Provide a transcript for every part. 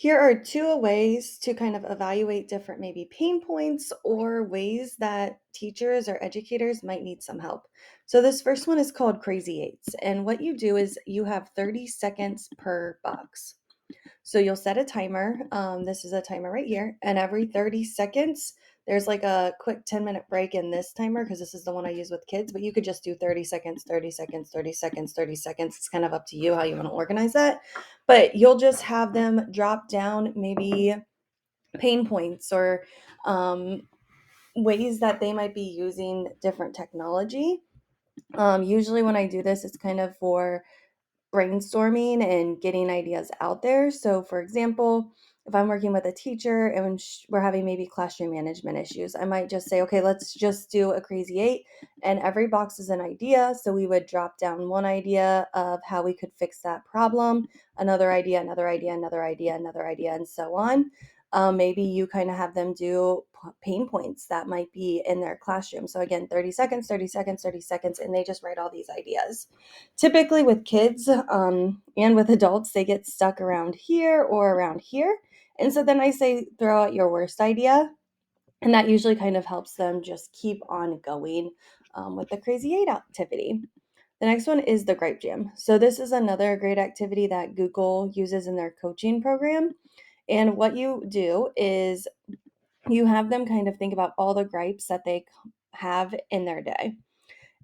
Here are two ways to kind of evaluate different maybe pain points or ways that teachers or educators might need some help. So, this first one is called Crazy Eights. And what you do is you have 30 seconds per box. So you'll set a timer. This is a timer right here. And every 30 seconds, there's like a quick 10-minute break in this timer because this is the one I use with kids. But you could just do 30 seconds, 30 seconds, 30 seconds, 30 seconds. It's kind of up to you how you want to organize that. But you'll just have them drop down maybe pain points or ways that they might be using different technology. Usually, when I do this, it's kind of for brainstorming and getting ideas out there. So, for example, if I'm working with a teacher and we're having maybe classroom management issues, I might just say, okay, let's just do a crazy eight. And every box is an idea. So, we would drop down one idea of how we could fix that problem, another idea, another idea, another idea, another idea, and so on. Maybe you kind of have them do pain points that might be in their classroom. So, again, 30 seconds, 30 seconds, 30 seconds, and they just write all these ideas. Typically with kids and with adults, they get stuck around here or around here. And so then I say, throw out your worst idea. And that usually kind of helps them just keep on going with the Crazy Eight activity. The next one is the Gripe Jam. So this is another great activity that Google uses in their coaching program. And what you do is you have them kind of think about all the gripes that they have in their day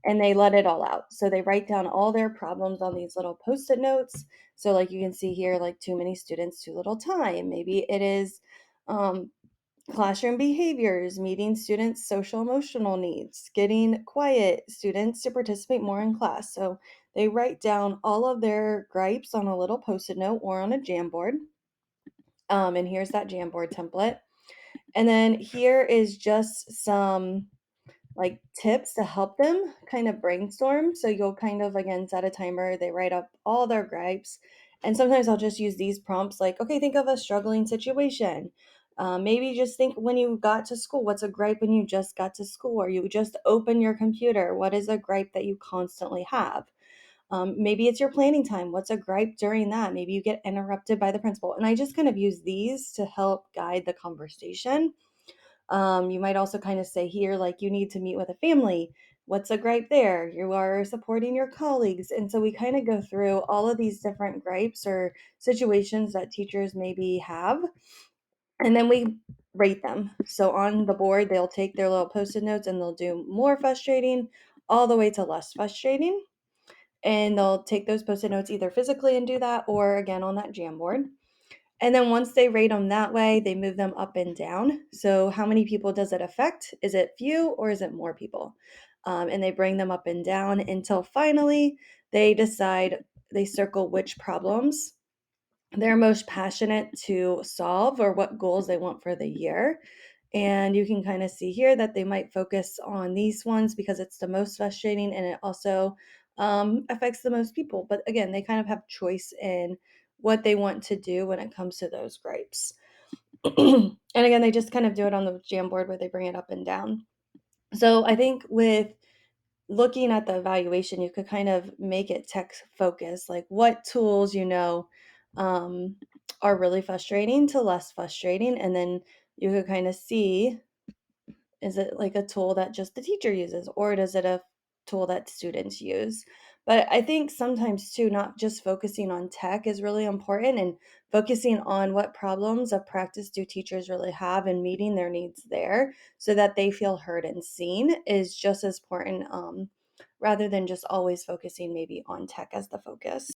and they let it all out. So they write down all their problems on these little post-it notes. So like you can see here, like too many students, too little time. Maybe it is um, classroom behaviors, meeting students' social emotional needs, getting quiet students to participate more in class. So they write down all of their gripes on a little post-it note or on a Jamboard. And here's that Jamboard template. And then here is just some like tips to help them kind of brainstorm. So you'll kind of again set a timer, they write up all their gripes. And sometimes I'll just use these prompts like, okay, think of a struggling situation. Maybe just think when you got to school, what's a gripe when you just got to school or you just open your computer? What is a gripe that you constantly have? Maybe it's your planning time. What's a gripe during that? Maybe you get interrupted by the principal. And I just kind of use these to help guide the conversation. You might also kind of say here, like, you need to meet with a family. What's a gripe there? You are supporting your colleagues. And so we kind of go through all of these different gripes or situations that teachers maybe have, and then we rate them. So on the board, they'll take their little post it notes and they'll do more frustrating all the way to less frustrating. And they'll take those post it notes either physically and do that or again on that Jamboard. And then once they rate them that way, they move them up and down. So, how many people does it affect? Is it few or is it more people? And they bring them up and down until finally they decide, they circle which problems they're most passionate to solve or what goals they want for the year. And you can kind of see here that they might focus on these ones because it's the most frustrating and it also affects the most people. But again, they kind of have choice in what they want to do when it comes to those gripes. And again, they just kind of do it on the Jamboard where they bring it up and down. So I think with looking at the evaluation, you could kind of make it tech focused, like what tools um, are really frustrating to less frustrating. And then you could kind of see, is it like a tool that just the teacher uses, or does it a tool that students use? But I think sometimes too, not just focusing on tech is really important and focusing on what problems of practice do teachers really have and meeting their needs there so that they feel heard and seen is just as important rather than just always focusing maybe on tech as the focus.